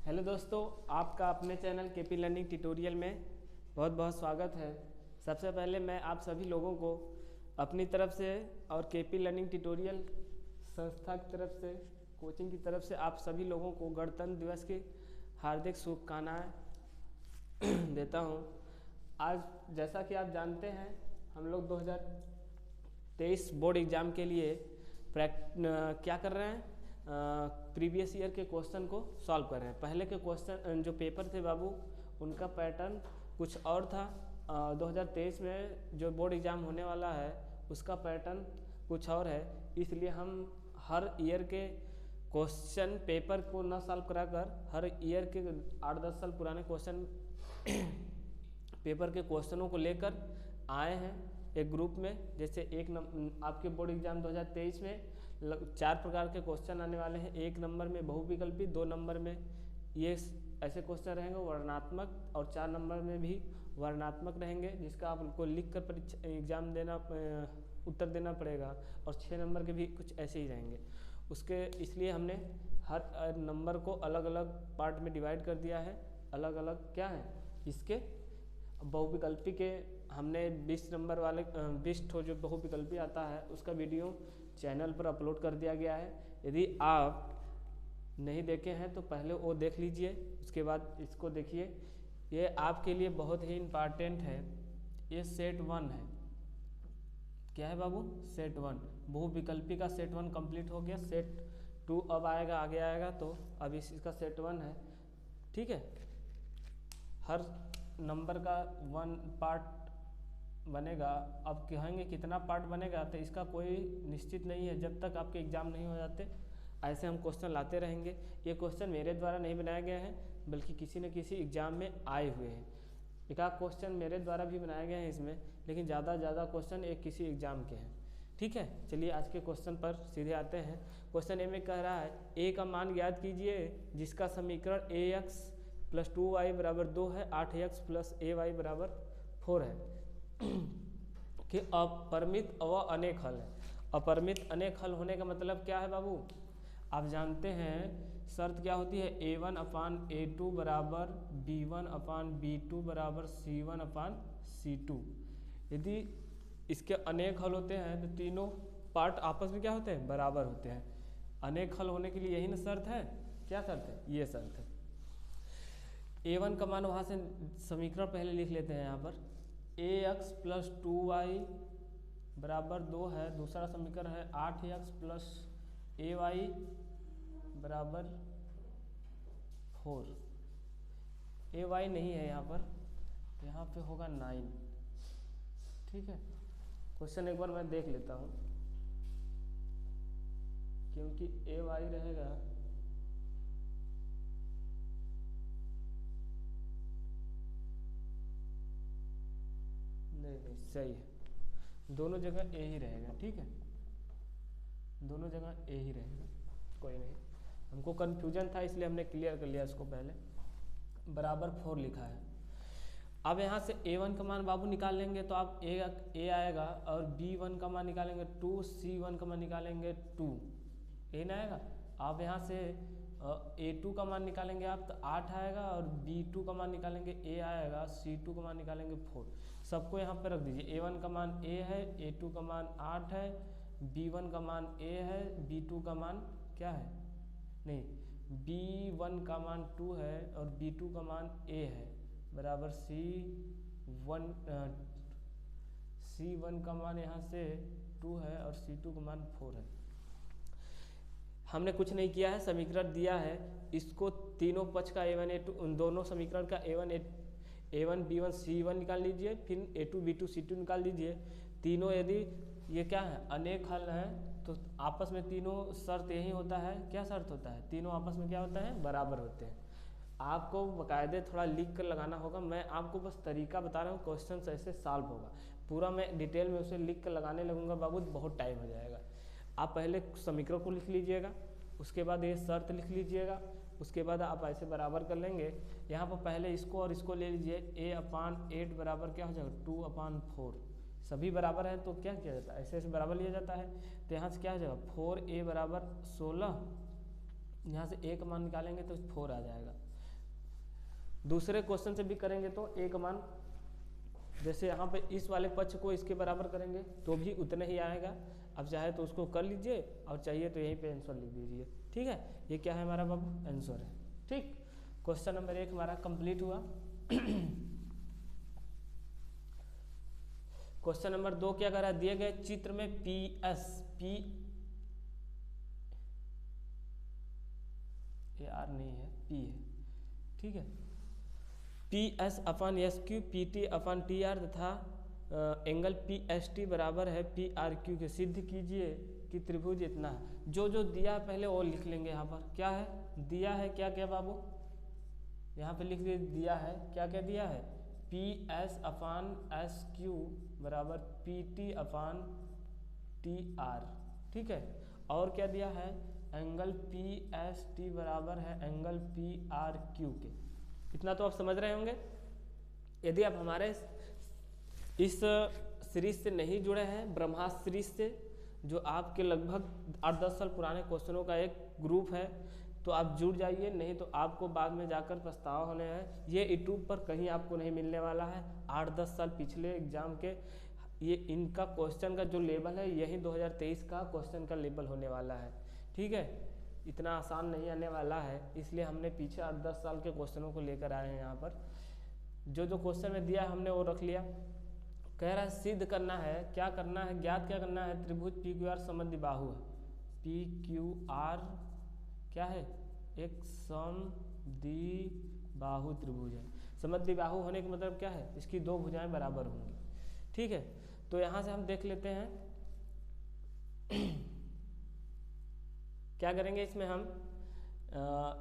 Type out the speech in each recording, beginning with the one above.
Hello दोस्तों, आपका अपने चैनल केपी लर्निंग ट्यूटोरियल में बहुत बहुत स्वागत है। सबसे पहले मैं आप सभी लोगों को अपनी तरफ से और केपी लर्निंग ट्यूटोरियल संस्था की तरफ से, कोचिंग की तरफ से आप सभी लोगों को गणतंत्र दिवस की हार्दिक शुभकामनाएं देता हूं। आज जैसा कि आप जानते हैं, हम लोग 2023 बोर्ड एग्ज़ाम के लिए क्या कर रहे हैं, प्रीवियस ईयर के क्वेश्चन को सॉल्व कर रहे हैं। पहले के क्वेश्चन जो पेपर थे बाबू, उनका पैटर्न कुछ और था। 2023 में जो बोर्ड एग्ज़ाम होने वाला है उसका पैटर्न कुछ और है। इसलिए हम हर ईयर के क्वेश्चन पेपर को न सॉल्व कराकर हर ईयर के 8-10 साल पुराने क्वेश्चन पेपर के क्वेश्चनों को लेकर आए हैं एक ग्रुप में। जैसे आपके बोर्ड एग्जाम 2023 में 4 प्रकार के क्वेश्चन आने वाले हैं। 1 नंबर में बहुविकल्पी, 2 नंबर में ये ऐसे क्वेश्चन रहेंगे वर्णात्मक, और 4 नंबर में भी वर्णात्मक रहेंगे, जिसका आपको लिख कर परीक्षा एग्जाम देना उत्तर देना पड़ेगा। और 6 नंबर के भी कुछ ऐसे ही रहेंगे उसके। इसलिए हमने हर नंबर को अलग अलग पार्ट में डिवाइड कर दिया है। अलग अलग क्या है इसके, बहुविकल्पी के हमने 20 नंबर वाले 20 ठो जो बहुविकल्पी आता है उसका वीडियो चैनल पर अपलोड कर दिया गया है। यदि आप नहीं देखे हैं तो पहले वो देख लीजिए, उसके बाद इसको देखिए। ये आपके लिए बहुत ही इम्पॉर्टेंट है। ये सेट 1 है। क्या है बाबू? सेट 1। बहुविकल्पी का सेट 1 कंप्लीट हो गया। सेट 2 अब आएगा, आगे आएगा। तो अब इसका सेट 1 है, ठीक है। हर नंबर का 1 पार्ट बनेगा। अब कहेंगे कितना पार्ट बनेगा, तो इसका कोई निश्चित नहीं है। जब तक आपके एग्ज़ाम नहीं हो जाते ऐसे हम क्वेश्चन लाते रहेंगे। ये क्वेश्चन मेरे द्वारा नहीं बनाए गए हैं, बल्कि किसी न किसी एग्ज़ाम में आए हुए हैं। एक आध क्वेश्चन मेरे द्वारा भी बनाए गए हैं इसमें, लेकिन ज़्यादा क्वेश्चन एक किसी एग्ज़ाम के हैं, ठीक है। चलिए आज के क्वेश्चन पर सीधे आते हैं। क्वेश्चन ए में कह रहा है ए का मान ज्ञात कीजिए जिसका समीकरण ax + 2y = 2 है, 8x + ay = 4 है कि अपरिमित व अनेक हल है। अपरिमित अनेक हल होने का मतलब क्या है बाबू? आप जानते हैं शर्त क्या होती है, a1/a2 = b1/b2 = c1/c2। यदि इसके अनेक हल होते हैं तो तीनों पार्ट आपस में क्या होते हैं, बराबर होते हैं। अनेक हल होने के लिए यही ना शर्त है। क्या शर्त है? ये शर्त है। a1 का मान वहाँ से समीकरण पहले लिख लेते हैं। यहाँ पर ax + 2y = 2 है। दूसरा समीकरण है 8x + ay = 4। ay नहीं है यहाँ पर, तो यहाँ पे होगा 9, ठीक है। क्वेश्चन एक बार मैं देख लेता हूँ, क्योंकि ay रहेगा नहीं सही है, दोनों जगह ए ही रहेगा, ठीक है। दोनों जगह ए ही रहेगा, कोई नहीं। हमको कन्फ्यूजन था इसलिए हमने क्लियर कर लिया इसको पहले। बराबर 4 लिखा है। अब यहाँ से a1 का मान बाबू निकाल लेंगे तो आप a आएगा, और b1 का मान निकालेंगे 2, c1 का मान निकालेंगे 2, a ना आएगा। आप यहाँ से a2 का मान निकालेंगे आप तो 8 आएगा, और b2 का मान निकालेंगे a आएगा, c2 का मान निकालेंगे 4। सबको यहाँ पे रख दीजिए। a1 का मान a है, a2 का मान 8 है, b1 का मान a है, b2 का मान क्या है, नहीं, b1 का मान 2 है और b2 का मान a है, बराबर c1 का मान यहाँ से 2 है और c2 का मान 4 है। हमने कुछ नहीं किया है, समीकरण दिया है। इसको तीनों पक्ष का a1 a2, उन दोनों समीकरण का a1 b1 c1 निकाल लीजिए, फिर a2 b2 c2 निकाल दीजिए। तीनों यदि ये क्या है, अनेक हल हैं, तो आपस में तीनों शर्त यही होता है। क्या शर्त होता है? तीनों आपस में क्या होता है, बराबर होते हैं। आपको बाकायदे थोड़ा लिख कर लगाना होगा। मैं आपको बस तरीका बता रहा हूँ, क्वेश्चन ऐसे सॉल्व होगा। पूरा मैं डिटेल में उसे लिख कर लगाने लगूंगा बाबू, बहुत टाइम हो जाएगा। आप पहले समीकरण को लिख लीजिएगा, उसके बाद ये शर्त लिख लीजिएगा, उसके बाद आप ऐसे बराबर कर लेंगे। यहाँ पर पहले इसको और इसको ले लीजिए। a/8 बराबर क्या हो जाएगा, 2/4। सभी बराबर हैं तो क्या किया जाता है, ऐसे ऐसे बराबर लिया जाता है। तो यहाँ से क्या हो जाएगा, 4a = 16। यहाँ से a का मान निकालेंगे तो 4 आ जाएगा। दूसरे क्वेश्चन से भी करेंगे तो ए का मान, जैसे यहाँ पे इस वाले पक्ष को इसके बराबर करेंगे तो भी उतना ही आएगा। अब चाहे तो उसको कर लीजिए और चाहिए तो यहीं पे आंसर लिख दीजिए। ठीक है, ये क्या है हमारा बाबू, आंसर है। ठीक, क्वेश्चन नंबर 1 हमारा कंप्लीट हुआ। क्वेश्चन नंबर 2 क्या कह रहा है, दिए गए चित्र में पी ये आर नहीं है, पी है। ठीक है, P S upon S Q P T upon T R तथा एंगल पी एस टी बराबर है पी आर क्यू के, सिद्ध कीजिए कि त्रिभुज इतना है। जो जो दिया पहले वो लिख लेंगे। यहाँ पर क्या है, दिया है क्या क्या बाबू, यहाँ पे लिख दिया है क्या क्या दिया है, पी एस अपान एस क्यू बराबर P T upon T R. ठीक है, और क्या दिया है, एंगल पी एस टी बराबर है एंगल पी आर क्यू के। इतना तो आप समझ रहे होंगे। यदि आप हमारे इस सीरीज से नहीं जुड़े हैं, ब्रह्मास्त्र सीरीज से, जो आपके लगभग 8-10 साल पुराने क्वेश्चनों का एक ग्रुप है, तो आप जुड़ जाइए, नहीं तो आपको बाद में जाकर पछतावा होने हैं। ये यूट्यूब पर कहीं आपको नहीं मिलने वाला है। 8-10 साल पिछले एग्जाम के ये इनका क्वेश्चन का जो लेवल है, यही 2023 का क्वेश्चन का लेवल होने वाला है। ठीक है, इतना आसान नहीं आने वाला है, इसलिए हमने पीछे 8-10 साल के क्वेश्चनों को लेकर आए हैं। यहाँ पर जो जो क्वेश्चन में दिया हमने वो रख लिया। कह रहा है सिद्ध करना है, क्या करना है, ज्ञात क्या करना है, त्रिभुज पी क्यू आर समद्विबाहु है। पी क्यू आर क्या है, एक समद्विबाहु त्रिभुज है। समद्विबाहु होने का मतलब क्या है, इसकी दो भुजाएं बराबर होंगी। ठीक है, तो यहाँ से हम देख लेते हैं क्या करेंगे इसमें हम,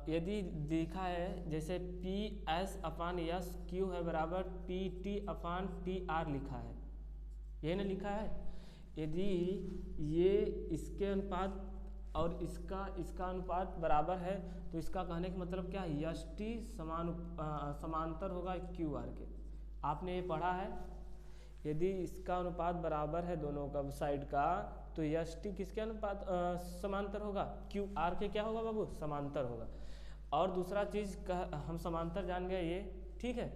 यदि दिखा है जैसे पी एस अपान एस क्यू है बराबर P T upon T R लिखा है, ये ना लिखा है। यदि ये इसके अनुपात और इसका अनुपात बराबर है तो इसका कहने का मतलब क्या है, यस टी समांतर होगा क्यू आर के। आपने ये पढ़ा है, यदि इसका अनुपात बराबर है दोनों का साइड का, तो यस टी किसके अनुपात समांतर होगा, क्यू आर के क्या होगा बाबू, समांतर होगा। और दूसरा चीज हम समांतर जान गए ये। ठीक है,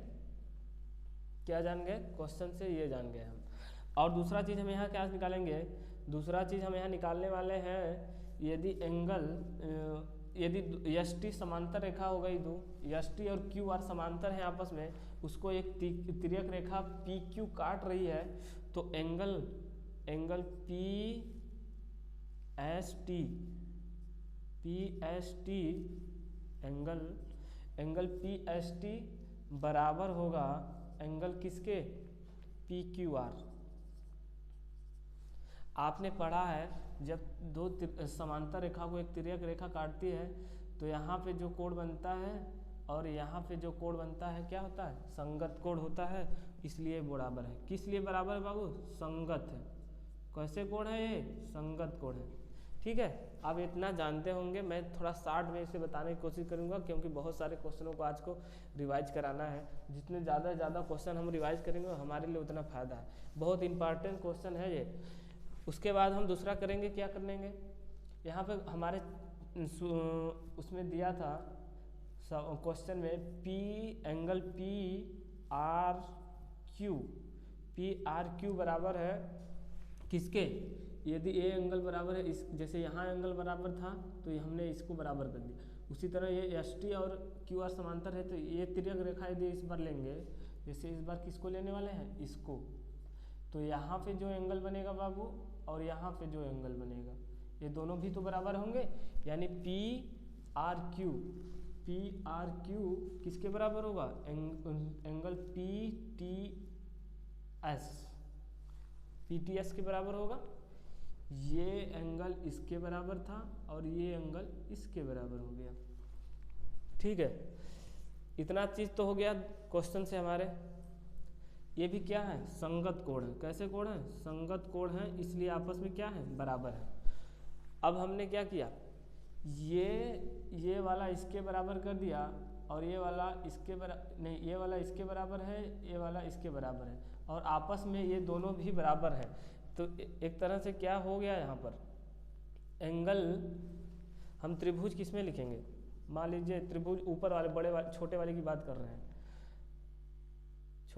क्या जान गए, क्वेश्चन से ये जान गए हम। और दूसरा चीज हम यहाँ क्या निकालेंगे, दूसरा चीज हम यहाँ निकालने वाले हैं, यदि एंगल यदि एस टी समांतर रेखा हो गई, दो एस टी और क्यू आर समांतर है आपस में, उसको एक तिर्यक रेखा पी क्यू काट रही है, तो angle P S T angle P S T बराबर होगा एंगल किसके, पी क्यू आर। आपने पढ़ा है जब दो समांतर रेखा को एक तिर्यक रेखा काटती है तो यहाँ पे जो कोण बनता है और यहाँ पे जो कोण बनता है क्या होता है, संगत कोण होता है, इसलिए बराबर है। किस लिए बराबर है बाबू, संगत है। कैसे कोण है ये, संगत कोण है। ठीक है, आप इतना जानते होंगे। मैं थोड़ा शार्ट में इसे बताने की कोशिश करूंगा, क्योंकि बहुत सारे क्वेश्चनों को आज को रिवाइज कराना है। जितने ज़्यादा से ज़्यादा क्वेश्चन हम रिवाइज करेंगे हमारे लिए उतना फ़ायदा है। बहुत इंपॉर्टेंट क्वेश्चन है ये। उसके बाद हम दूसरा करेंगे, क्या करेंगे, यहाँ पे हमारे उसमें दिया था क्वेश्चन में एंगल पी आर क्यू बराबर है किसके, यदि ए एंगल बराबर है इस, जैसे यहाँ एंगल बराबर था तो ये हमने इसको बराबर कर दिया। उसी तरह ये एस टी और क्यू आर समांतर है, तो ये तिर्यक रेखा यदि इस बार लेंगे, जैसे इस बार किसको लेने वाले हैं, इसको, तो यहाँ पे जो एंगल बनेगा बाबू और यहाँ पे जो एंगल बनेगा, ये दोनों भी तो बराबर होंगे। यानी पी आर क्यू किसके बराबर होगा, एंगल पी टी एस के बराबर होगा। ये एंगल इसके बराबर था और ये एंगल इसके बराबर हो गया। ठीक है, इतना चीज तो हो गया क्वेश्चन से हमारे। ये भी क्या है, संगत कोण है। कैसे कोण है, संगत कोण है, इसलिए आपस में क्या है, बराबर है। अब हमने क्या किया, ये वाला इसके बराबर कर दिया और ये वाला इसके बराबर नहीं, ये वाला इसके बराबर है, ये वाला इसके बराबर है, और आपस में ये दोनों भी बराबर है। तो एक तरह से क्या हो गया, यहाँ पर एंगल हम त्रिभुज किस में लिखेंगे, मान लीजिए त्रिभुज ऊपर वाले बड़े वाले छोटे वाले की बात कर रहे हैं,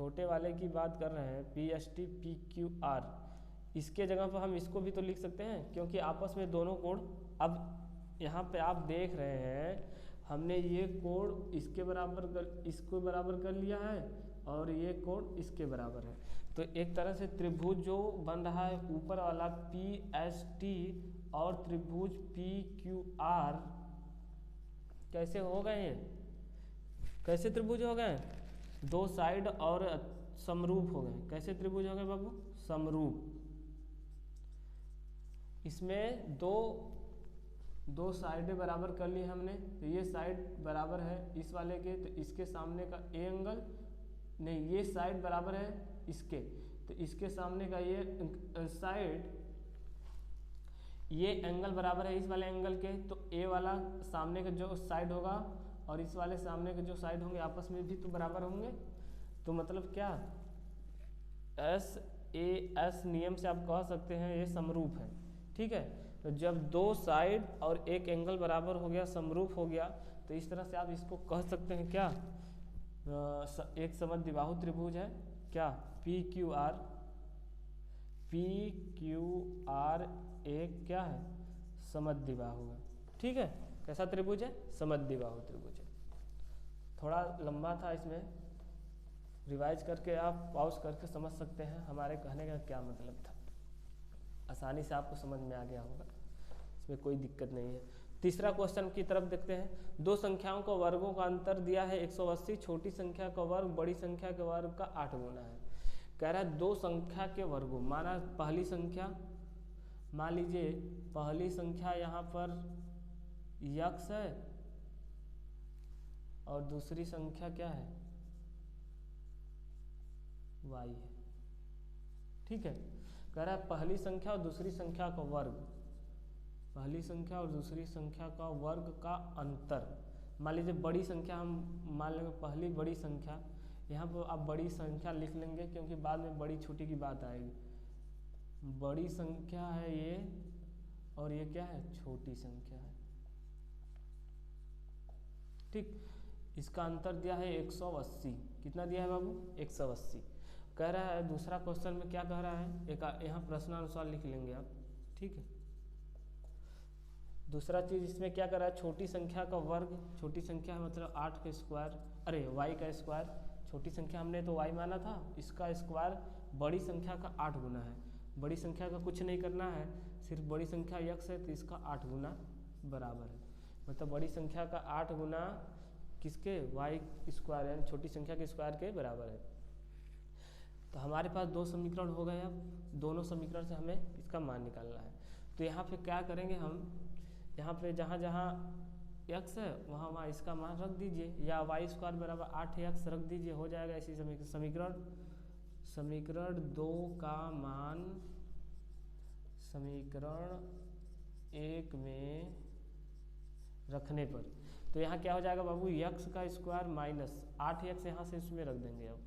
छोटे वाले की बात कर रहे हैं, PST PQR, इसके जगह पर हम इसको भी तो लिख सकते हैं, क्योंकि आपस में दोनों कोड, अब यहाँ पे आप देख रहे हैं हमने ये कोड इसके बराबर इसको बराबर कर लिया है और ये कोड इसके बराबर है। तो एक तरह से त्रिभुज जो बन रहा है ऊपर वाला PST और त्रिभुज PQR कैसे हो गए हैं, कैसे त्रिभुज हो गए, दो साइड और समरूप हो गए। कैसे त्रिभुज हो गए बाबू, समरूप। इसमें दो साइडें बराबर कर ली हमने, तो ये साइड बराबर है इस वाले के, तो इसके सामने का ए एंगल नहीं, ये साइड बराबर है इसके, तो इसके सामने का ये साइड, ये एंगल बराबर है इस वाले एंगल के, तो ए वाला सामने का जो साइड होगा और इस वाले सामने के जो साइड होंगे आपस में भी तो बराबर होंगे। तो मतलब क्या, SAS नियम से आप कह सकते हैं ये समरूप है। ठीक है, तो जब दो साइड और एक एंगल बराबर हो गया, समरूप हो गया, तो इस तरह से आप इसको कह सकते हैं क्या, एक समद्विबाहु त्रिभुज है क्या, PQR एक क्या है, समद्विबाहु है। ठीक है, कैसा त्रिभुज है, समद्विबाहु त्रिभुज है। थोड़ा लंबा था, इसमें रिवाइज करके आप पॉज करके समझ सकते हैं हमारे कहने का क्या मतलब था, आसानी से आपको समझ में आ गया होगा, इसमें कोई दिक्कत नहीं है। तीसरा क्वेश्चन की तरफ देखते हैं। दो संख्याओं को वर्गों का अंतर दिया है 180, छोटी संख्या का वर्ग बड़ी संख्या के वर्ग का 8 गुना है। कह रहा है दो संख्या के वर्गों, माना पहली संख्या, मान लीजिए पहली संख्या यहाँ पर x है और दूसरी संख्या क्या है, y है। ठीक है, कह रहा है पहली संख्या और दूसरी संख्या का वर्ग, पहली संख्या और दूसरी संख्या का वर्ग का अंतर। मान लीजिए बड़ी संख्या, हम मान लेंगे पहली बड़ी संख्या, यहाँ पर आप बड़ी संख्या लिख लेंगे क्योंकि बाद में बड़ी छोटी की बात आएगी। बड़ी संख्या है ये और ये क्या है, छोटी संख्या है। ठीक, इसका अंतर दिया है 180, कितना दिया है बाबू, 180। कह रहा है दूसरा क्वेश्चन में क्या कह रहा है, एक यहाँ प्रश्नानुसार लिख लेंगे आप। ठीक है, दूसरा चीज इसमें क्या कर रहा है, छोटी संख्या का वर्ग, छोटी संख्या है मतलब 8 का स्क्वायर, अरे y का स्क्वायर, छोटी संख्या हमने तो y माना था, इसका स्क्वायर बड़ी संख्या का 8 गुना है। बड़ी संख्या का कुछ नहीं करना है, सिर्फ बड़ी संख्या x है तो इसका 8 गुना बराबर है, मतलब बड़ी संख्या का 8 गुना किसके, y स्क्वायर यानी छोटी संख्या के स्क्वायर के बराबर है। तो हमारे पास दो समीकरण हो गए, अब दोनों समीकरण से हमें इसका मान निकालना है। तो यहाँ पे क्या करेंगे हम, यहाँ पे जहाँ जहाँ x है वहाँ इसका मान रख दीजिए, या y स्क्वायर बराबर 8x रख दीजिए, हो जाएगा इसी समीकरण 2 का मान समीकरण 1 में रखने पर। तो यहाँ क्या हो जाएगा बाबू, x का स्क्वायर माइनस 8x यहाँ से इसमें रख देंगे अब,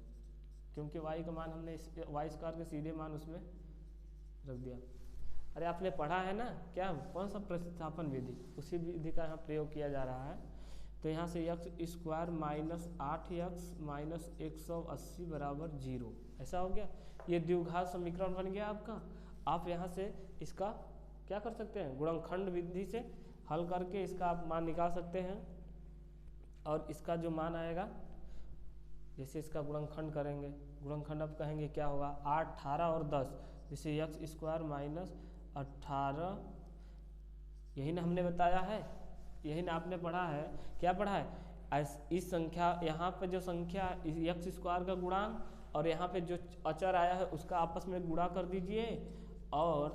क्योंकि y का मान हमने y स्क्वायर के सीधे मान उसमें रख दिया। अरे आपने पढ़ा है ना, क्या कौन सा प्रतिस्थापन विधि, उसी विधि का यहाँ प्रयोग किया जा रहा है। तो यहाँ से x square minus 8x minus 180 बराबर 0, ऐसा हो गया। ये द्विघात समीकरण बन गया आपका। आप यहाँ से इसका क्या कर सकते हैं, गुणनखंड विधि से हल करके इसका आप मान निकाल सकते हैं, और इसका जो मान आएगा, जैसे इसका गुणनखंड करेंगे, गुणनखंड अब कहेंगे क्या होगा, 8, 18 और 10, जैसे x स्क्वायर माइनस 18, यही ना हमने बताया है, यही ना आपने पढ़ा है, क्या पढ़ा है, इस संख्या यहाँ पे जो संख्या x स्क्वायर का गुणांक और यहाँ पे जो अचर आया है उसका आपस में गुणा कर दीजिए, और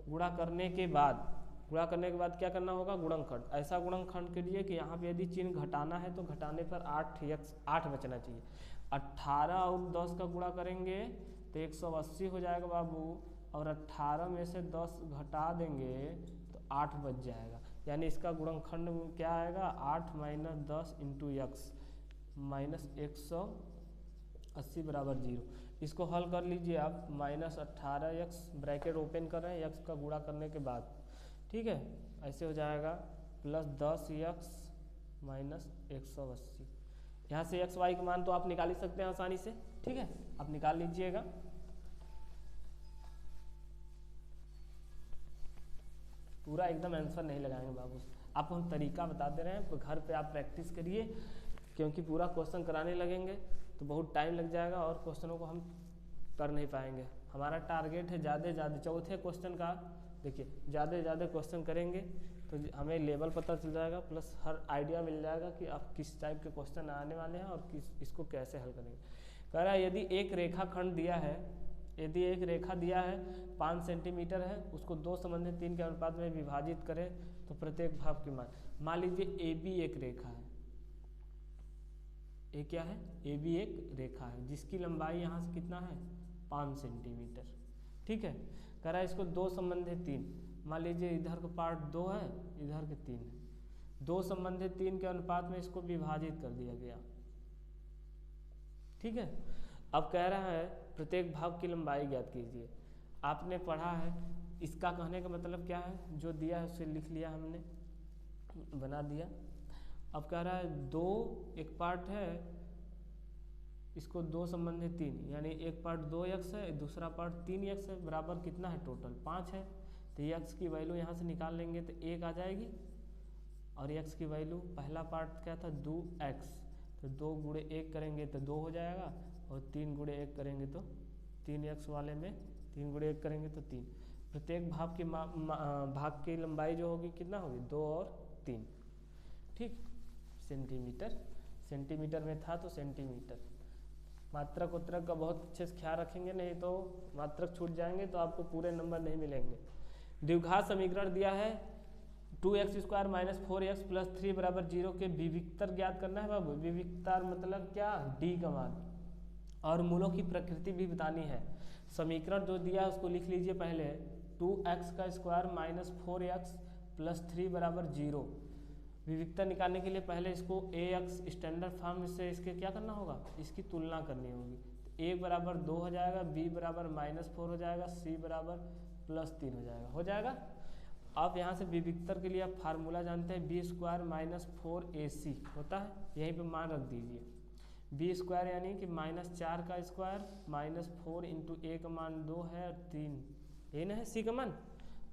गुणा करने के बाद क्या करना होगा, गुणनखंड। ऐसा गुणनखंड कीजिए कि यहाँ पे यदि चिन्ह घटाना है तो घटाने पर 8 बचना चाहिए। 18 और 10 का गुणा करेंगे तो 180 हो जाएगा बाबू, और 18 में से 10 घटा देंगे तो 8 बच जाएगा, यानी इसका गुणनखंड क्या आएगा, 8 माइनस 10 इंटू एक्स माइनस 180 बराबर 0। इसको हल कर लीजिए आप, माइनस 18x ब्रैकेट ओपन कर रहे हैं x का गुणा करने के बाद, ठीक है, ऐसे हो जाएगा प्लस 10x माइनस 180। यहाँ से एक्स वाई का मान तो आप निकाल ही सकते हैं आसानी से, ठीक है, आप निकाल लीजिएगा। पूरा एकदम आंसर नहीं लगाएंगे बाबू, आपको हम तरीका बता दे रहे हैं, तो घर पे आप प्रैक्टिस करिए, क्योंकि पूरा क्वेश्चन कराने लगेंगे तो बहुत टाइम लग जाएगा और क्वेश्चनों को हम कर नहीं पाएंगे। हमारा टारगेट है ज़्यादा से ज़्यादा चौथे क्वेश्चन का, देखिए ज़्यादा से ज़्यादा क्वेश्चन करेंगे तो हमें लेवल पता चल जाएगा, प्लस हर आइडिया मिल जाएगा कि आप किस टाइप के क्वेश्चन आने वाले हैं और इसको कैसे हल करेंगे। कह रहा है यदि एक रेखा खंड दिया है, यदि एक रेखा दिया है 5 सेंटीमीटर है, उसको 2 संबंधित 3 के अनुपात में विभाजित करें तो प्रत्येक भाग की मान लीजिए ए बी एक रेखा है, ये क्या है, ए बी एक रेखा है जिसकी लंबाई यहाँ से कितना है 5 सेंटीमीटर, ठीक है। कह रहा है इसको 2 संबंधित 3, मान लीजिए इधर का पार्ट 2 है, इधर के 3 है, 2 संबंधित 3 के अनुपात में इसको विभाजित कर दिया गया, ठीक है। अब कह रहा है प्रत्येक भाग की लंबाई ज्ञात कीजिए। आपने पढ़ा है, इसका कहने का मतलब क्या है, जो दिया है उसे लिख लिया हमने, बना दिया। अब कह रहा है 2 एक पार्ट है, इसको 2 संबंधित 3, यानी एक पार्ट 2x है, दूसरा पार्ट 3x है, बराबर कितना है टोटल 5 है। तो x की वैल्यू यहाँ से निकाल लेंगे तो 1 आ जाएगी, और x की वैल्यू पहला पार्ट क्या था 2x, तो 2 गुणे 1 करेंगे तो 2 हो जाएगा, और 3 गुणे 1 करेंगे तो 3x वाले में 3 गुणे 1 करेंगे तो 3। प्रत्येक भाग की लंबाई जो होगी कितना होगी 2 और 3, ठीक, सेंटीमीटर में था तो सेंटीमीटर। मात्रक उत्तरक का बहुत अच्छे से ख्याल रखेंगे, नहीं तो मात्रक छूट जाएंगे तो आपको पूरे नंबर नहीं मिलेंगे। द्विघात समीकरण दिया है 2x² - 4x + 3 = 0 के विविक्तर ज्ञात करना है बाबू। विविक्तर मतलब क्या, d का मान, और मूलों की प्रकृति भी बतानी है। समीकरण जो दिया है उसको लिख लीजिए पहले, 2x² - 4x + 3 = 0। विविक्तर निकालने के लिए पहले इसको ax स्टैंडर्ड फॉर्म से इसके क्या करना होगा, इसकी तुलना करनी होगी। a बराबर 2 हो जाएगा, b बराबर -4 हो जाएगा, c बराबर +3 हो जाएगा। आप यहाँ से विविक्तर के लिए आप फार्मूला जानते हैं, b² - 4ac होता है, यहीं पे मान रख दीजिए। b² यानी कि -4 का स्क्वायर -4 × a का मान 2 है, और 3 a न है, c का मान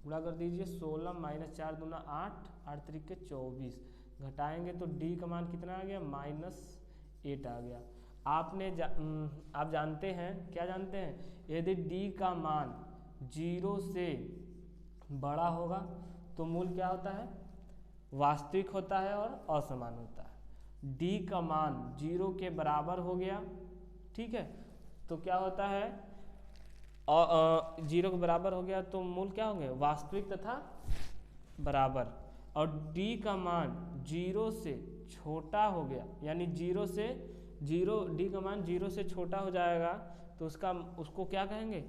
गुणा कर दीजिए 16 - 4 दूना 8, 8 त्रिक 24, घटाएंगे तो d का मान कितना आ गया -8 आ गया। आप जानते हैं, क्या जानते हैं, यदि d का मान 0 से बड़ा होगा तो मूल क्या होता है, वास्तविक होता है और असमान होता है। d का मान 0 के बराबर हो गया, ठीक है, तो क्या होता है, 0 के बराबर हो गया तो मूल क्या होंगे, वास्तविक तथा बराबर। और d का मान 0 से छोटा हो गया, यानी d का मान 0 से छोटा हो जाएगा तो उसको क्या कहेंगे,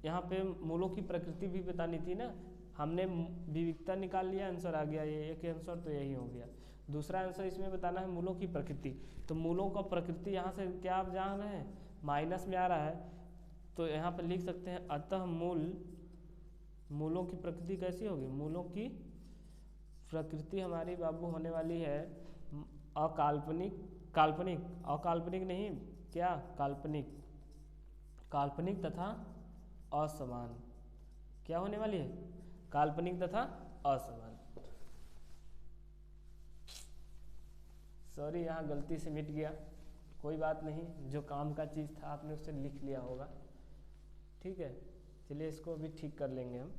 यहाँ पे मूलों की प्रकृति भी बतानी थी ना, हमने विविक्ता निकाल लिया, आंसर आ गया, ये एक आंसर तो यही हो गया। दूसरा आंसर इसमें बताना है मूलों की प्रकृति, तो मूलों का प्रकृति यहाँ से क्या आप जान रहे हैं, माइनस में आ रहा है, तो यहाँ पर लिख सकते हैं अतः मूलों की प्रकृति कैसी होगी, मूलों की प्रकृति हमारी बाबू होने वाली है अकाल्पनिक नहीं, क्या काल्पनिक तथा असमान। क्या होने वाली है, काल्पनिक तथा असमान। सॉरी, यहाँ गलती से मिट गया, कोई बात नहीं, जो काम का चीज़ था आपने उसे लिख लिया होगा, ठीक है। चलिए इसको भी ठीक कर लेंगे हम।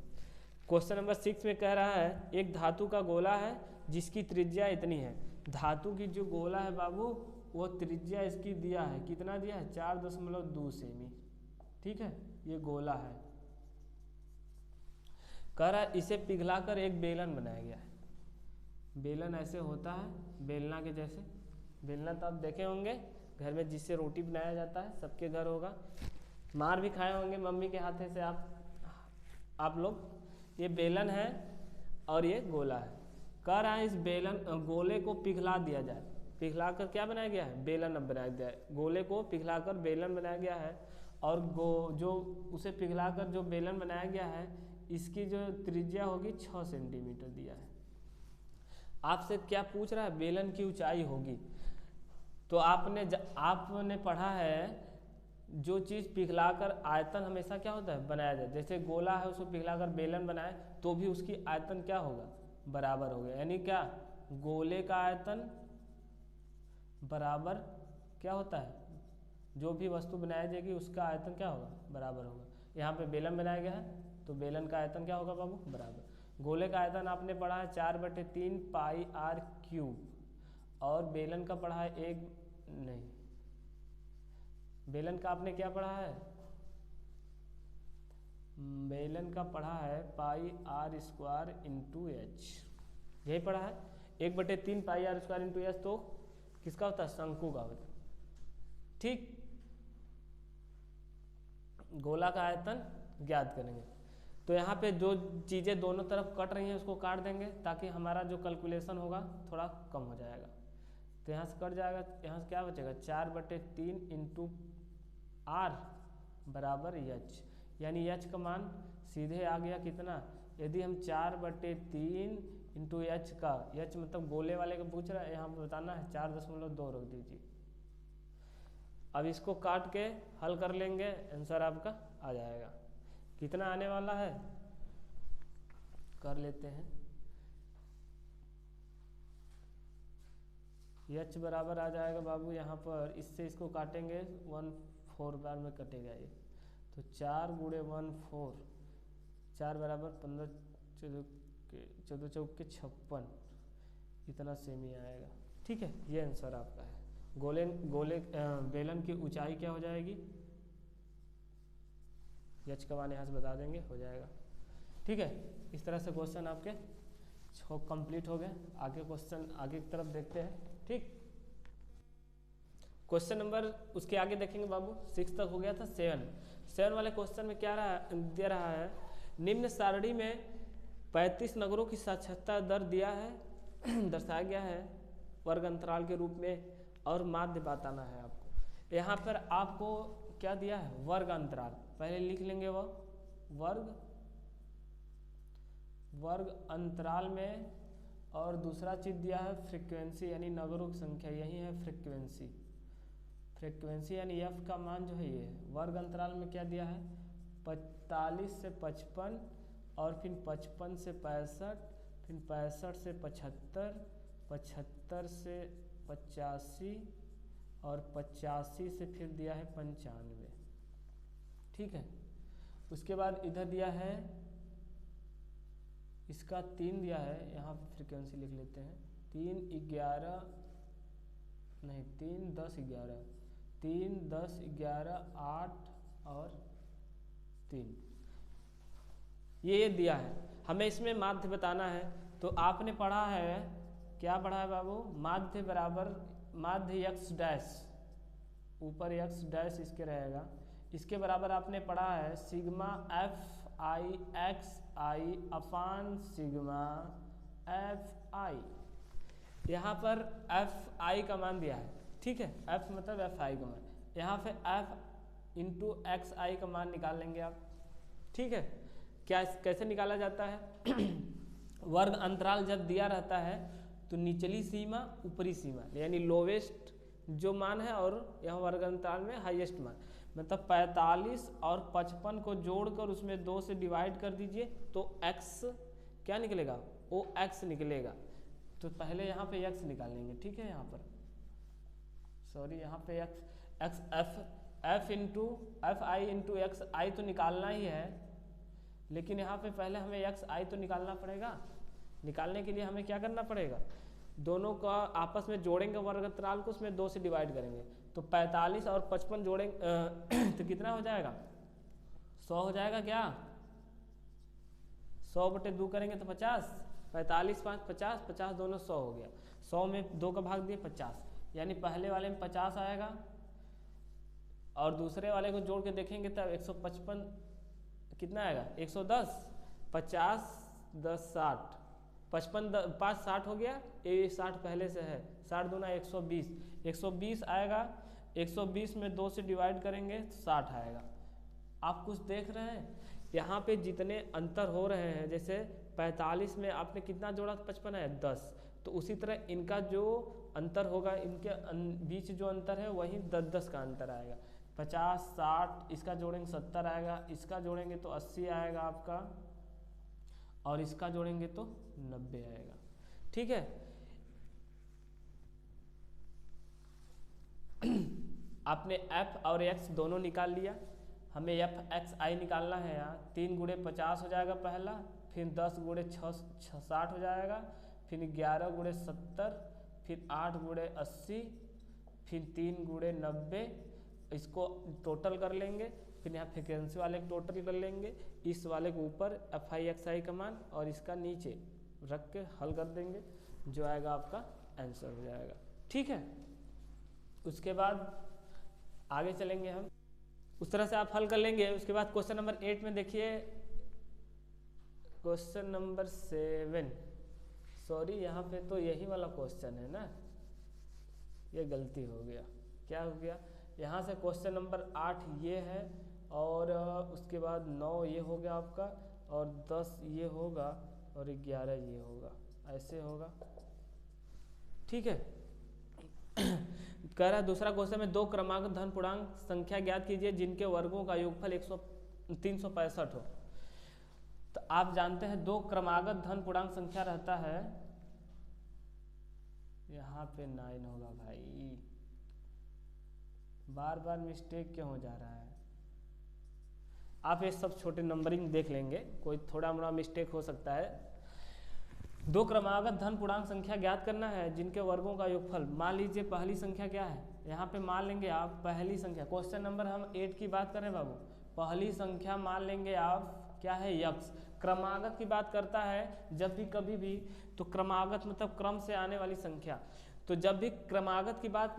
क्वेश्चन नंबर 6 में कह रहा है एक धातु का गोला है जिसकी त्रिज्या इतनी है। धातु की जो गोला है बाबू, वो त्रिज्या इसकी दिया है, कितना दिया है 4.2 सेमी, ठीक है, ये गोला है। कह रहा है इसे पिघलाकर एक बेलन बनाया गया है। बेलन ऐसे होता है, बेलना के जैसे, बेलना तो आप देखे होंगे घर में, जिससे रोटी बनाया जाता है, सबके घर होगा, मार भी खाए होंगे मम्मी के हाथे से आप लोग। ये बेलन है और ये गोला है। कह रहा है इस गोले को पिघला दिया जाए, पिघलाकर क्या बनाया गया है, बेलन अब बनाया गया है। गोले को पिघलाकर बेलन बनाया गया है, और जो उसे पिघलाकर जो बेलन बनाया गया है, इसकी जो त्रिज्या होगी 6 सेंटीमीटर दिया है। आपसे क्या पूछ रहा है, बेलन की ऊंचाई होगी। तो आपने पढ़ा है जो चीज़ पिघलाकर आयतन हमेशा क्या होता है, बनाया जाए। जैसे गोला है उसको पिघलाकर बेलन बनाए तो भी उसकी आयतन क्या होगा, बराबर होगा। यानी क्या, गोले का आयतन बराबर क्या होता है, जो भी वस्तु बनाई जाएगी उसका आयतन क्या होगा, बराबर होगा। यहाँ पे बेलन बनाया गया है तो बेलन का आयतन क्या होगा बाबू, बराबर। गोले का आयतन आपने पढ़ा है 4/3 पाई आर क्यूब, और बेलन का पढ़ा है बेलन का आपने क्या पढ़ा है, बेलन का पढ़ा है पाई आर स्क्वायर इंटू एच, यही पढ़ा है। 1/3 पाई आर स्क्वायर इंटू एच तो किसका होता है, शंकु का होता है। ठीक, गोला का आयतन ज्ञात करेंगे। तो यहाँ पे जो चीज़ें दोनों तरफ कट रही हैं उसको काट देंगे ताकि हमारा जो कैलकुलेशन होगा थोड़ा कम हो जाएगा। तो यहाँ से कट जाएगा, यहाँ से क्या बचेगा, 4/3 इंटू आर बराबर एच, यानी एच का मान सीधे आ गया कितना, यदि हम 4/3 इंटू एच का, एच मतलब गोले वाले का पूछ रहा है, यहाँ बताना है 4.2 रख दीजिए। अब इसको काट के हल कर लेंगे, आंसर आपका आ जाएगा। कितना आने वाला है कर लेते हैं, एच बराबर आ जाएगा बाबू, यहाँ पर इससे इसको काटेंगे 1/4 बार में कटेगा ये, तो 4 × 1/4, 4 बराबर 15, 14 चौके 56, इतना सेमी आएगा। ठीक है, ये आंसर आपका है। बेलन की ऊंचाई क्या हो जाएगी, एच का मान यहाँ से बता देंगे, हो जाएगा। ठीक है, इस तरह से क्वेश्चन आपके 6 कंप्लीट हो गए। आगे क्वेश्चन आगे की तरफ देखते हैं। ठीक, क्वेश्चन नंबर उसके आगे देखेंगे बाबू, 6 तक हो गया था। 7 वाले क्वेश्चन में क्या दे रहा है, निम्न सारणी में 35 नगरों की साक्षरता दर दिया है दर्शाया गया है वर्ग अंतराल के रूप में, और माध्य बताना है आपको। यहाँ पर आपको क्या दिया है, वर्ग अंतराल, पहले लिख लेंगे वह वर्ग अंतराल में, और दूसरा चीज दिया है फ्रीक्वेंसी, यानी नगरों की संख्या, यही है फ्रीक्वेंसी यानी एफ का मान जो है ये वर्ग अंतराल में क्या दिया है, 45 से 55, और फिर 55 से 65, फिर 65 से 75, 75 से 85, और 85 से फिर दिया है 95। ठीक है, उसके बाद इधर दिया है इसका 3 दिया है, यहाँ पे फ्रीक्वेंसी लिख लेते हैं, 3, 11 नहीं 3, 10, 11, 3, 10, 11, 8 और 3, ये दिया है। हमें इसमें माध्य बताना है। तो आपने पढ़ा है, क्या पढ़ा है बाबू, माध्य बराबर माध्य x डैश, ऊपर x डैश इसके रहेगा, इसके बराबर आपने पढ़ा है सिग्मा fi(x_i) अपान सिग्मा fi। यहाँ पर fi का मान दिया है, ठीक है, f मतलब fi का मान, यहाँ पे f इंटू xi का मान निकाल लेंगे आप। ठीक है, क्या कैसे निकाला जाता है वर्ग अंतराल जब दिया रहता है तो निचली सीमा ऊपरी सीमा, यानी लोवेस्ट जो मान है, और यहाँ वर्ग अंतराल में हाईएस्ट मान, मतलब 45 और 55 को जोड़कर उसमें 2 से डिवाइड कर दीजिए तो x क्या निकलेगा, OX निकलेगा। तो पहले यहाँ पे x निकाल लेंगे। ठीक है, यहाँ पर सॉरी, यहाँ पे f into fi into xi तो निकालना ही है, लेकिन यहाँ पे पहले हमें xi तो निकालना पड़ेगा। निकालने के लिए हमें क्या करना पड़ेगा, दोनों का आपस में जोड़ेंगे वर्ग अंतराल को, उसमें 2 से डिवाइड करेंगे, तो 45 और 55 जोड़ेंगे तो कितना हो जाएगा, 100 हो जाएगा। क्या 100/2 करेंगे तो 50, 45 5 50, 50 दोनों 100 हो गया, 100 में 2 का भाग दिए 50, यानी पहले वाले में 50 आएगा, और दूसरे वाले को जोड़ के देखेंगे तब 155 कितना आएगा, 110, 50 10 60, 55 5 60 हो गया, ये 60 पहले से है, 60 दूना 120, 120 आएगा, 120 में 2 से डिवाइड करेंगे तो 60 आएगा। आप कुछ देख रहे हैं यहाँ पे जितने अंतर हो रहे हैं, जैसे 45 में आपने कितना जोड़ा, 55 है 10, तो उसी तरह इनका जो अंतर होगा, इनके बीच जो अंतर है वही 10-10 का अंतर आएगा। 50, 60, इसका जोड़ेंगे 70 आएगा, इसका जोड़ेंगे तो 80 आएगा आपका, और इसका जोड़ेंगे तो 90 आएगा। ठीक है। आपने f और x दोनों निकाल लिया, हमें एफ एक्स आई निकालना है। यहाँ 3 गुणे 50 हो जाएगा पहला, फिर 10 गुणे 60 हो जाएगा, फिर 11 गुणे 70, फिर 8 गुणे 80, फिर 3 गुणे 90। इसको टोटल कर लेंगे, फिर यहाँ फ्रीक्वेंसी वाले टोटल कर लेंगे, इस वाले के ऊपर एफ आई एक्स आई का मान और इसका नीचे रख के हल कर देंगे, जो आएगा आपका आंसर हो जाएगा। ठीक है। उसके बाद आगे चलेंगे हम, उस तरह से आप हल कर लेंगे। उसके बाद क्वेश्चन नंबर 8 में देखिए, क्वेश्चन नंबर 7, सॉरी यहाँ पे तो यही वाला क्वेश्चन है ना, ये गलती हो गया। क्या हो गया, यहाँ से क्वेश्चन नंबर 8 ये है, और उसके बाद 9 ये हो गया आपका, और 10 ये होगा, और 11 ये होगा, ऐसे होगा। ठीक है। कह रहा है दूसरा क्वेश्चन में 2 क्रमांक धन पूर्णांक संख्या ज्ञात कीजिए जिनके वर्गों का योगफल 365 हो। तो आप जानते हैं 2 क्रमागत धन पूर्णांक संख्या रहता है, यहाँ पे 9 होगा भाई, बार बार मिस्टेक क्यों हो जा रहा है। आप ये सब छोटे नंबरिंग देख लेंगे, कोई थोड़ा मोड़ा मिस्टेक हो सकता है। 2 क्रमागत धन पूर्णांक संख्या ज्ञात करना है जिनके वर्गों का योगफल। मान लीजिए पहली संख्या क्या है, यहाँ पे मान लेंगे आप पहली संख्या, क्वेश्चन नंबर हम 8 की बात कर रहे हैं बाबू। पहली संख्या मान लेंगे आप क्या है, यक्स। क्रमागत की बात करता है जब भी कभी भी, तो क्रमागत मतलब क्रम से आने वाली संख्या। तो जब भी क्रमागत की बात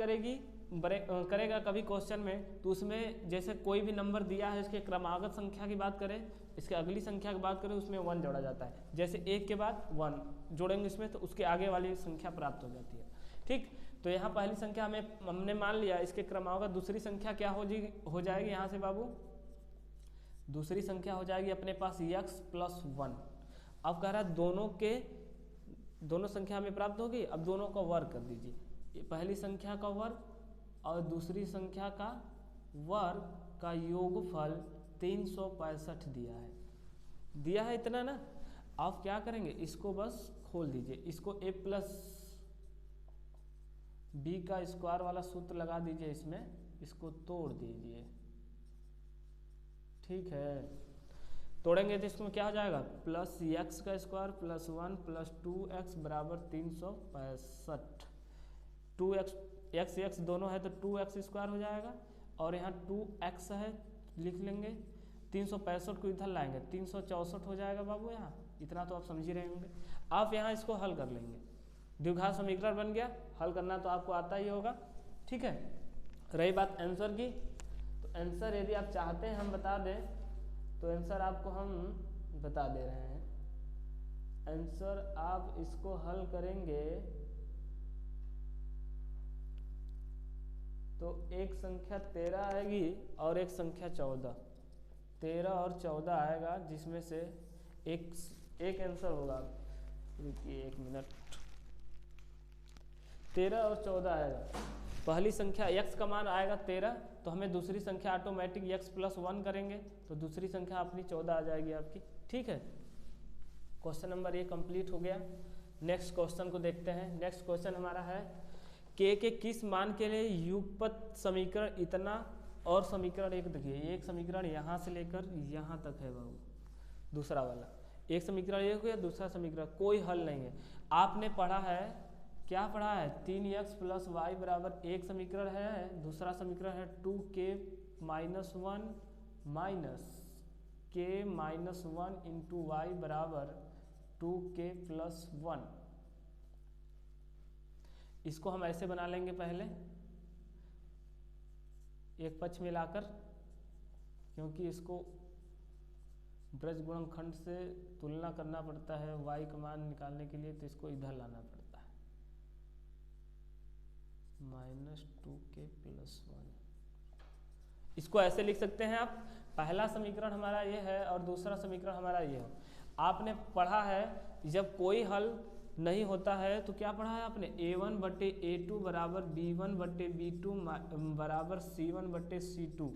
करेगा कभी क्वेश्चन में, तो उसमें जैसे कोई भी नंबर दिया है, इसके क्रमागत संख्या की बात करें, इसके अगली संख्या की बात करें, उसमें 1 जोड़ा जाता है। जैसे 1 के बाद 1 जोड़ेंगे इसमें, तो उसके आगे वाली संख्या प्राप्त हो जाती है। ठीक, तो यहाँ पहली संख्या हमने मान लिया, इसके क्रमागत दूसरी संख्या क्या हो जाएगी यहाँ से बाबू, दूसरी संख्या हो जाएगी अपने पास x + 1। अब कह रहा है दोनों संख्या हमें प्राप्त होगी, अब दोनों का वर्ग कर दीजिए। पहली संख्या का वर्ग और दूसरी संख्या का वर्ग का योगफल 365 दिया है इतना ना। आप क्या करेंगे, इसको बस खोल दीजिए, इसको a + b का स्क्वायर वाला सूत्र लगा दीजिए, इसमें इसको तोड़ दीजिए। ठीक है, तोड़ेंगे तो इसमें क्या हो जाएगा, +x का स्क्वायर + 1 + 2x = 365। 2x दोनों है तो 2x स्क्वायर हो जाएगा, और यहाँ 2x है लिख लेंगे, 365 को इधर लाएंगे 364 हो जाएगा बाबू। यहाँ इतना तो आप समझ ही रहे होंगे। आप यहाँ इसको हल कर लेंगे, द्विघात समीकरण बन गया। हल करना तो आपको आता ही होगा। ठीक है, रही बात आंसर की, तो आंसर यदि आप चाहते हैं हम बता दें, तो आंसर आपको हम बता दे रहे हैं। आंसर आप इसको हल करेंगे तो एक संख्या 13 आएगी और एक संख्या 14। 13 और 14 आएगा, जिसमें से एक आंसर होगा। रुकिए 1 मिनट। 13 और 14 आएगा। पहली संख्या x का मान आएगा 13, तो हमें दूसरी संख्या ऑटोमेटिक x + 1 करेंगे, तो दूसरी संख्या अपनी 14 आ जाएगी आपकी। ठीक है, क्वेश्चन नंबर 1 कंप्लीट हो गया। नेक्स्ट क्वेश्चन को देखते हैं। नेक्स्ट क्वेश्चन हमारा है k के किस मान के लिए युगपत समीकरण इतना और समीकरण 1। देखिए एक समीकरण यहाँ से लेकर यहाँ तक है बाबू, दूसरा वाला एक समीकरण 1 हो या दूसरा समीकरण, कोई हल नहीं है। आपने पढ़ा है, क्या पढ़ा है, 3x + y = एक समीकरण है, दूसरा समीकरण है 2k - 1 - k - 1 × y = 2k + 1। इसको हम ऐसे बना लेंगे पहले, एक पक्ष में लाकर, क्योंकि इसको ब्रज गुणनखंड से तुलना करना पड़ता है y का मान निकालने के लिए, तो इसको इधर लाना पड़ता है, -2k + 1। इसको ऐसे लिख सकते हैं आप, पहला समीकरण हमारा ये है और दूसरा समीकरण हमारा ये है। आपने पढ़ा है जब कोई हल नहीं होता है तो क्या पढ़ा है आपने, A1/A2 बराबर B1/B2 बराबर C1/C2।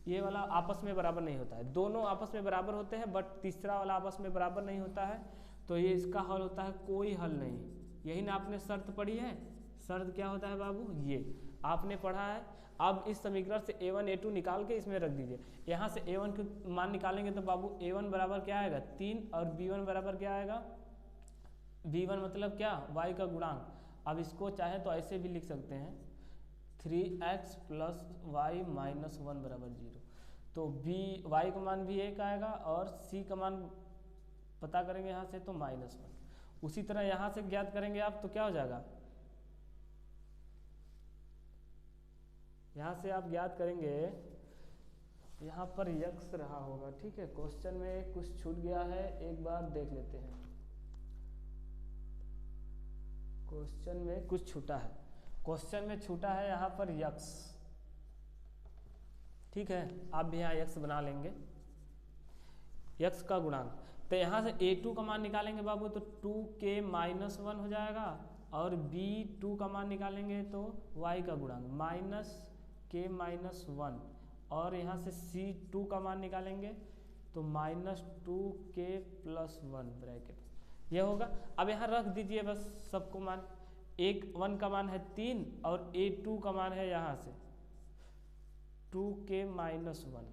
ये वाला आपस में बराबर नहीं होता है, दोनों आपस में बराबर होते हैं बट तीसरा वाला आपस में बराबर नहीं होता है, तो ये इसका हल होता है कोई हल नहीं। यही ना आपने शर्त पढ़ी है, शर्त क्या होता है बाबू, ये आपने पढ़ा है। अब इस समीकरण से A1 A2 निकाल के इसमें रख दीजिए। यहाँ से A1 के मान निकालेंगे तो बाबू A1 बराबर क्या आएगा 3 और B1 बराबर क्या आएगा, B1 मतलब क्या, y का गुणांक। अब इसको चाहे तो ऐसे भी लिख सकते हैं 3x + y - 1 बराबर 0। तो y का मान भी 1 आएगा और c का मान पता करेंगे यहाँ से तो -1। उसी तरह यहाँ से ज्ञात करेंगे आप तो क्या हो जाएगा, यहाँ से आप ज्ञात करेंगे, यहाँ पर यक्स रहा होगा, ठीक है। क्वेश्चन में कुछ छूट गया है, एक बार देख लेते हैं। क्वेश्चन में कुछ छूटा है, क्वेश्चन में छूटा है यहाँ पर यक्स, ठीक है। आप भी यहाँ यक्स बना लेंगे, यक्स का गुणांक। तो यहाँ से A2 का मान निकालेंगे बाबू तो 2k - 1 हो जाएगा, और B2 का मान निकालेंगे तो y का गुणांक -k - 1, और यहाँ से C2 का मान निकालेंगे तो -2k + 1 ब्रैकेट ये होगा। अब यहाँ रख दीजिए बस सबको मान, 1 का मान है 3 और A2 का मान है यहाँ से 2k - 1,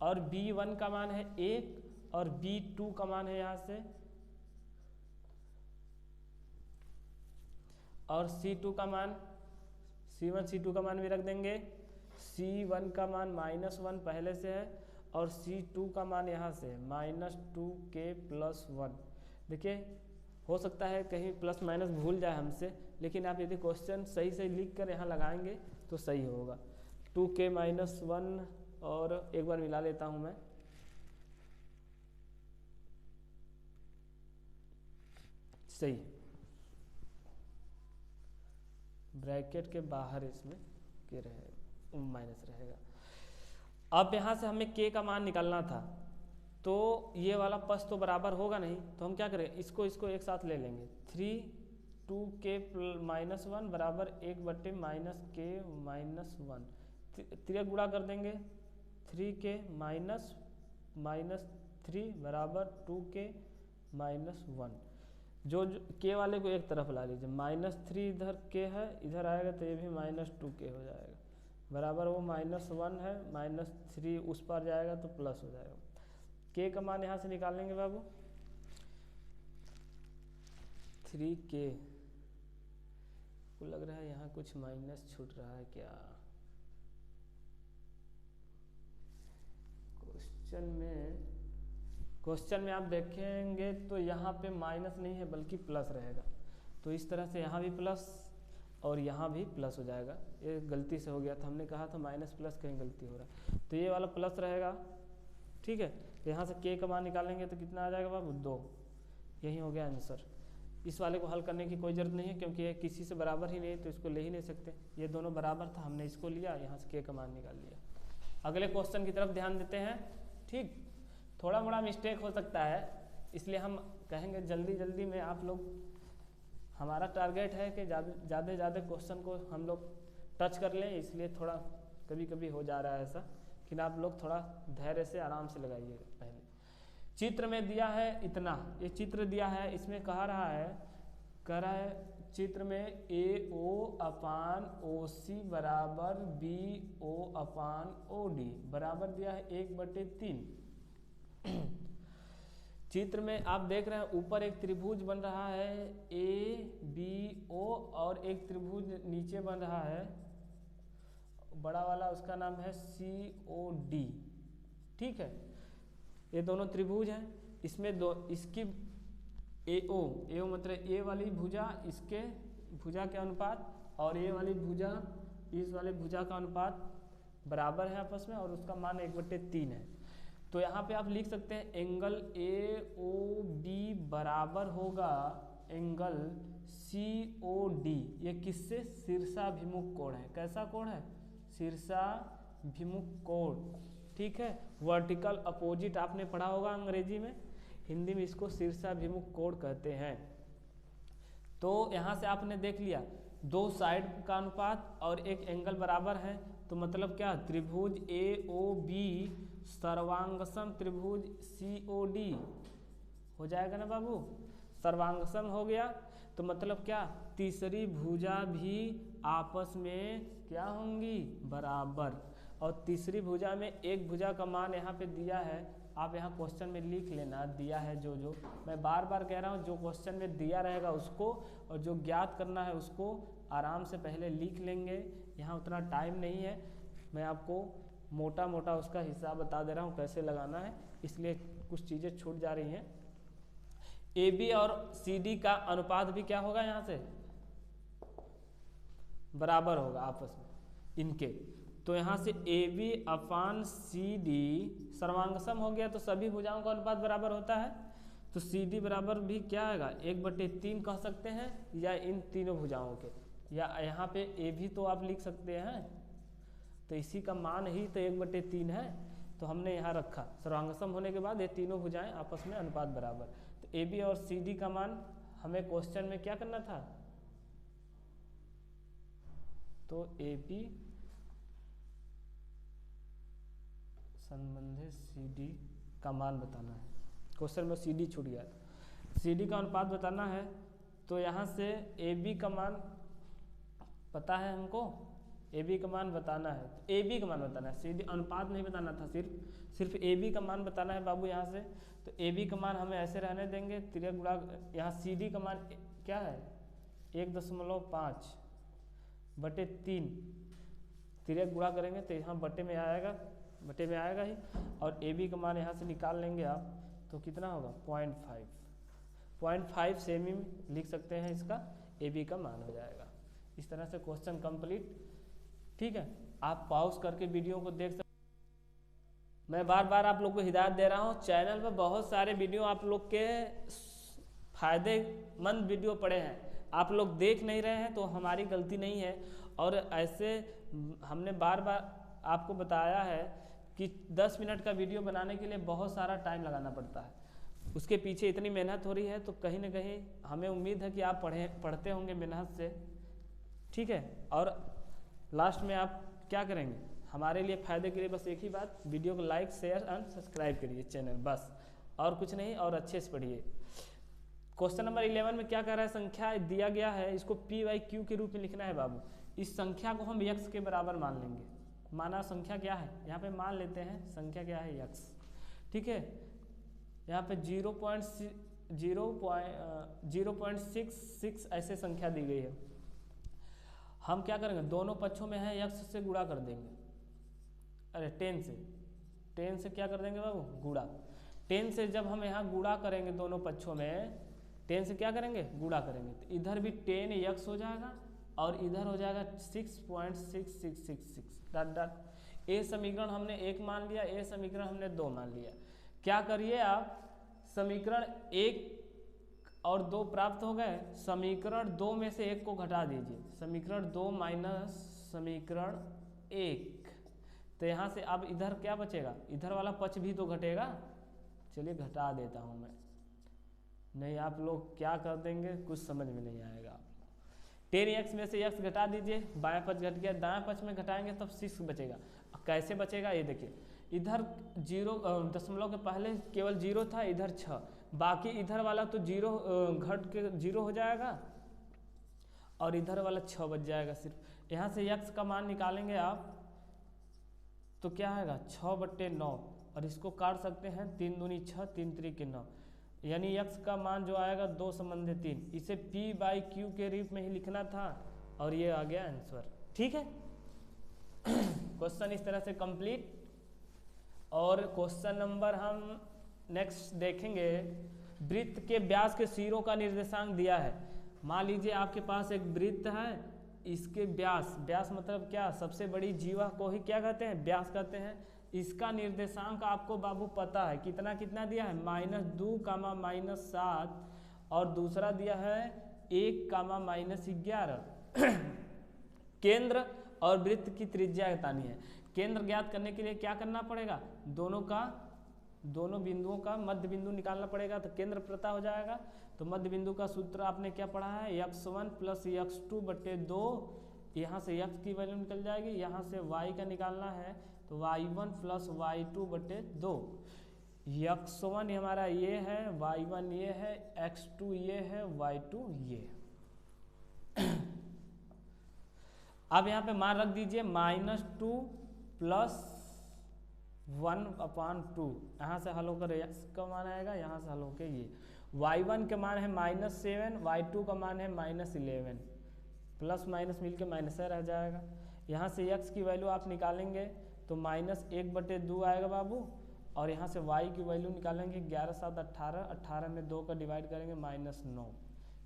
और B1 का मान है 1 और B2 का मान है यहाँ से, और C2 का मान C1 C2 का मान भी रख देंगे। C1 का मान -1 पहले से है और C2 का मान यहाँ से -2k + 1। देखिए हो सकता है कहीं प्लस माइनस भूल जाए हमसे, लेकिन आप यदि क्वेश्चन सही से लिख कर यहाँ लगाएंगे तो सही होगा। 2k - 1 और एक बार मिला लेता हूँ मैं, सही ब्रैकेट के बाहर इसमें के रहे माइनस रहेगा। अब यहाँ से हमें k का मान निकालना था, तो ये वाला पक्ष तो बराबर होगा नहीं, तो हम क्या करें, इसको एक साथ ले लेंगे। 2k - 1 बराबर 1/-k - 1 त्रिक गुणा कर देंगे। 3k - 3 बराबर 2k - 1। जो k वाले को एक तरफ ला लीजिए, -3 इधर k है, इधर आएगा तो ये भी -2k हो जाएगा, बराबर वो -1 है, -3 उस पर जाएगा तो प्लस हो जाएगा। k का मान यहाँ से निकाल लेंगे बाबू, 3k को लग रहा है यहाँ कुछ माइनस छूट रहा है क्या, क्वेश्चन में आप देखेंगे तो यहाँ पे माइनस नहीं है बल्कि प्लस रहेगा, तो इस तरह से यहाँ भी प्लस और यहाँ भी प्लस हो जाएगा। ये गलती से हो गया था, हमने कहा था माइनस प्लस कहीं गलती हो रहा है, तो ये वाला प्लस रहेगा, ठीक है। तो यहाँ से k का मान निकालेंगे तो कितना आ जाएगा बाबू 2, यही हो गया आंसर। इस वाले को हल करने की कोई ज़रूरत नहीं है क्योंकि ये किसी से बराबर ही नहीं तो इसको ले ही नहीं सकते, ये दोनों बराबर था, हमने इसको लिया, यहाँ से k का मान निकाल लिया। अगले क्वेश्चन की तरफ ध्यान देते हैं, ठीक। थोड़ा मोड़ा मिस्टेक हो सकता है, इसलिए हम कहेंगे जल्दी में आप लोग, हमारा टारगेट है कि ज़्यादा क्वेश्चन को हम लोग टच कर लें, इसलिए थोड़ा कभी हो जा रहा है ऐसा, लेकिन आप लोग थोड़ा धैर्य से आराम से लगाइए। पहले चित्र में दिया है इतना, ये चित्र दिया है, इसमें कह रहा है चित्र में AO/OC बराबर BO/OD बराबर दिया है 1/3। चित्र में आप देख रहे हैं ऊपर एक त्रिभुज बन रहा है ABO और एक त्रिभुज नीचे बन रहा है बड़ा वाला, उसका नाम है COD, ठीक है। ये दोनों त्रिभुज हैं, इसमें इसकी AO मतलब A वाली भुजा इसके भुजा के अनुपात और A वाली भुजा इस वाले भुजा का अनुपात बराबर है आपस में, और उसका मान 1/3 है। तो यहाँ पे आप लिख सकते हैं एंगल AOB बराबर होगा एंगल COD। ये किससे, शीर्षाभिमुख कोण है। कैसा कोण है, शीर्षाभिमुख कोण, ठीक है। वर्टिकल अपोजिट आपने पढ़ा होगा अंग्रेजी में, हिंदी में इसको शीर्षाभिमुख कोण कहते हैं। तो यहाँ से आपने देख लिया दो साइड का अनुपात और एक एंगल बराबर है, तो मतलब क्या, त्रिभुज AOB सर्वांगसम त्रिभुज COD हो जाएगा ना बाबू, सर्वांगसम हो गया। तो मतलब क्या, तीसरी भुजा भी आपस में क्या होंगी, बराबर। और तीसरी भुजा में एक भुजा का मान यहाँ पे दिया है, आप यहाँ क्वेश्चन में लिख लेना, दिया है जो मैं बार बार कह रहा हूँ, जो क्वेश्चन में दिया रहेगा उसको और जो ज्ञात करना है उसको आराम से पहले लिख लेंगे। यहाँ उतना टाइम नहीं है, मैं आपको मोटा मोटा उसका हिसाब बता दे रहा हूँ कैसे लगाना है, इसलिए कुछ चीज़ें छूट जा रही हैं। AB और CD का अनुपात भी क्या होगा, यहाँ से बराबर होगा आपस में इनके। तो यहाँ से AB अपान CD सर्वांगसम हो गया, तो सभी भुजाओं का अनुपात बराबर होता है। तो CD बराबर भी क्या आएगा, 1/3 कह सकते हैं, या इन तीनों भुजाओं के, या यहाँ पे AB तो आप लिख सकते हैं, तो इसी का मान ही तो 1/3 है, तो हमने यहाँ रखा। सर्वांगसम होने के बाद ये तीनों भुजाएं आपस में अनुपात बराबर। तो AB और CD का मान हमें क्वेश्चन में क्या करना था, तो AB संबंधित CD का मान बताना है। क्वेश्चन में CD छूट गया, CD का अनुपात बताना है। तो यहाँ से AB का मान पता है हमको, AB का मान बताना है, तो AB का मान बताना है, CD अनुपात नहीं बताना था, सिर्फ AB का मान बताना है बाबू। यहाँ से तो AB का मान हमें ऐसे रहने देंगे, तिर्यक गुणा, यहाँ CD का मान क्या है, 1.5/3, तिर्यक गुणा करेंगे तो यहाँ बटे में आएगा ही। और AB का मान यहाँ से निकाल लेंगे आप, तो कितना होगा, 0.5 सेमी में लिख सकते हैं, इसका AB का मान हो जाएगा। इस तरह से क्वेश्चन कंप्लीट। ठीक है, आप पॉज करके वीडियो को देख सकते। मैं बार बार आप लोग को हिदायत दे रहा हूँ, चैनल पर बहुत सारे वीडियो आप लोग के फायदेमंद वीडियो पड़े हैं, आप लोग देख नहीं रहे हैं, तो हमारी गलती नहीं है। और ऐसे हमने बार बार आपको बताया है कि 10 मिनट का वीडियो बनाने के लिए बहुत सारा टाइम लगाना पड़ता है, उसके पीछे इतनी मेहनत हो रही है, तो कहीं ना कहीं हमें उम्मीद है कि आप पढ़ते होंगे मेहनत से। ठीक है, और लास्ट में आप क्या करेंगे, हमारे लिए फ़ायदे के लिए बस एक ही बात, वीडियो को लाइक शेयर एंड सब्सक्राइब करिए चैनल, बस और कुछ नहीं, और अच्छे से पढ़िए। क्वेश्चन नंबर 11 में क्या कह रहा है, संख्या दिया गया है, इसको P/Q के रूप में लिखना है बाबू। इस संख्या को हम x के बराबर मान लेंगे, माना संख्या क्या है, यहाँ पे मान लेते हैं संख्या क्या है, x। ठीक है, यहाँ पे 0.66 ऐसे संख्या दी गई है। हम क्या करेंगे, दोनों पक्षों में है x से गुणा कर देंगे, अरे 10 से क्या कर देंगे बाबू, गुणा। 10 से जब हम यहाँ गुणा करेंगे दोनों पक्षों में, 10 से क्या करेंगे, गुणा करेंगे, तो इधर भी 10x हो जाएगा और इधर हो जाएगा 6.6666 डॉट डॉट। ए समीकरण हमने 1 मान लिया, ए समीकरण हमने 2 मान लिया। क्या करिए आप, समीकरण 1 और 2 प्राप्त हो गए, समीकरण 2 में से 1 को घटा दीजिए, समीकरण 2 माइनस समीकरण 1। तो यहाँ से अब इधर क्या बचेगा, इधर वाला पक्ष भी तो घटेगा, चलिए घटा देता हूँ मैं, नहीं आप लोग क्या कर देंगे कुछ समझ में नहीं आएगा। 10x में से x घटा दीजिए, बाएं पक्ष घट गया, दाएं पक्ष में घटाएंगे तब 6 बचेगा। कैसे बचेगा ये देखिए, इधर 0 दशमलव के पहले केवल 0 था, इधर 6, बाकी इधर वाला तो 0 घट के 0 हो जाएगा और इधर वाला 6 बच जाएगा सिर्फ। यहाँ से x का मान निकालेंगे आप तो क्या आएगा, 6/9, और इसको काट सकते हैं, 3 दूनी 6, 3 त्रिक 9, यानी x का मान जो आएगा 2 संबंधित 3, इसे P/Q के रूप में ही लिखना था और ये आ गया आंसर। ठीक है, क्वेश्चन इस तरह से कंप्लीट। और क्वेश्चन नंबर हम नेक्स्ट देखेंगे, वृत्त के व्यास के सिरों का निर्देशांक दिया है। मान लीजिए आपके पास एक वृत्त है, इसके व्यास मतलब क्या, सबसे बड़ी जीवा को ही क्या कहते हैं, व्यास कहते हैं। इसका निर्देशांक आपको बाबू पता है, कितना कितना दिया है, -2, -7, और दूसरा दिया है 1, -11। केंद्र और वृत्त की त्रिज्या बतानी है। केंद्र ज्ञात करने के लिए क्या करना पड़ेगा, दोनों का दोनों बिंदुओं का मध्य बिंदु निकालना पड़ेगा, तो केंद्र पता हो जाएगा। तो मध्य बिंदु का सूत्र आपने क्या पढ़ा है, x1 प्लस x2 बटे 2, यहाँ से x की वैल्यू निकल जाएगी, यहाँ से y का निकालना है तो y1 प्लस y2 बटे 2। x1 हमारा ये है, y1 ये है, x2 ये है, y2 ये। अब यहाँ पे मान रख दीजिए -2 प्लस 1/2, यहाँ से हल होकर x का मान आएगा, यहाँ से हल होकर ये y1 के मान है -7, y2 का मान है -11, प्लस माइनस मिलके माइनस रह जाएगा। यहाँ से x की वैल्यू आप निकालेंगे तो -1/2 आएगा बाबू, और यहाँ से y की वैल्यू निकालेंगे 11 7 18, 18 में 2 का डिवाइड करेंगे -9,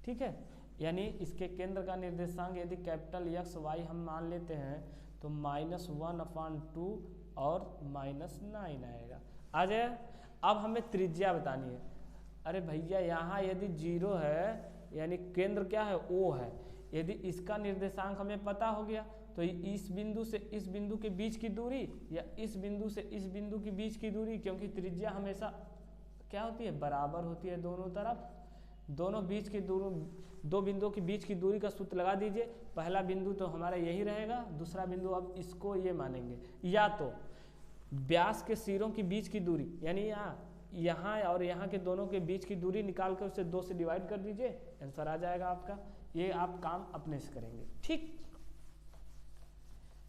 ठीक है। यानी इसके केंद्र का निर्देशांक यदि कैपिटल XY हम मान लेते हैं तो -1/2 और -9 आएगा। आ जाए। अब हमें त्रिज्या बतानी है। अरे भैया यहाँ यदि 0 है यानी केंद्र क्या है, O है। यदि इसका निर्देशांक हमें पता हो गया तो इस बिंदु से इस बिंदु के बीच की दूरी या इस बिंदु से इस बिंदु के बीच की दूरी, क्योंकि त्रिज्या हमेशा क्या होती है, बराबर होती है दोनों तरफ। दोनों बीच की दूरी, दो बिंदुओं के बीच की दूरी का सूत्र लगा दीजिए। पहला बिंदु तो हमारा यही रहेगा, दूसरा बिंदु अब इसको ये मानेंगे, या तो व्यास के सिरों के बीच की दूरी यानी यहाँ और यहाँ के दोनों के बीच की दूरी निकाल कर उसे 2 से डिवाइड कर दीजिए, आंसर आ जाएगा आपका। ये आप काम अपने से करेंगे, ठीक।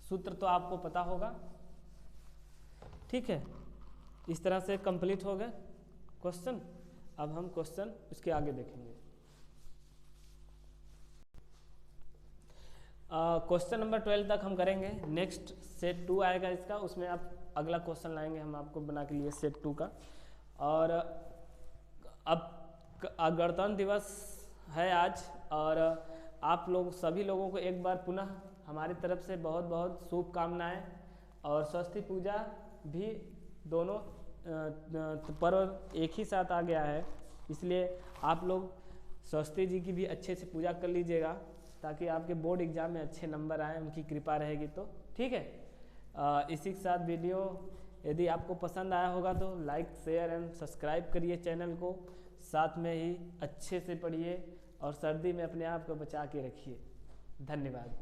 सूत्र तो आपको पता होगा, ठीक है। इस तरह से कंप्लीट हो गए क्वेश्चन। अब हम क्वेश्चन इसके आगे देखेंगे। क्वेश्चन नंबर 12 तक हम करेंगे। नेक्स्ट सेट 2 आएगा इसका, उसमें आप अगला क्वेश्चन लाएंगे हम आपको बना के लिए सेट 2 का। और अब गणतंत्र दिवस है आज, और आप लोग सभी लोगों को एक बार पुनः हमारी तरफ से बहुत बहुत शुभकामनाएं। और सरस्वती पूजा भी दोनों पर्व एक ही साथ आ गया है, इसलिए आप लोग सरस्वती जी की भी अच्छे से पूजा कर लीजिएगा ताकि आपके बोर्ड एग्जाम में अच्छे नंबर आए, उनकी कृपा रहेगी तो, ठीक है। इसी के साथ वीडियो यदि आपको पसंद आया होगा तो लाइक शेयर एंड सब्सक्राइब करिए चैनल को, साथ में ही अच्छे से पढ़िए और सर्दी में अपने आप को बचा के रखिए। धन्यवाद।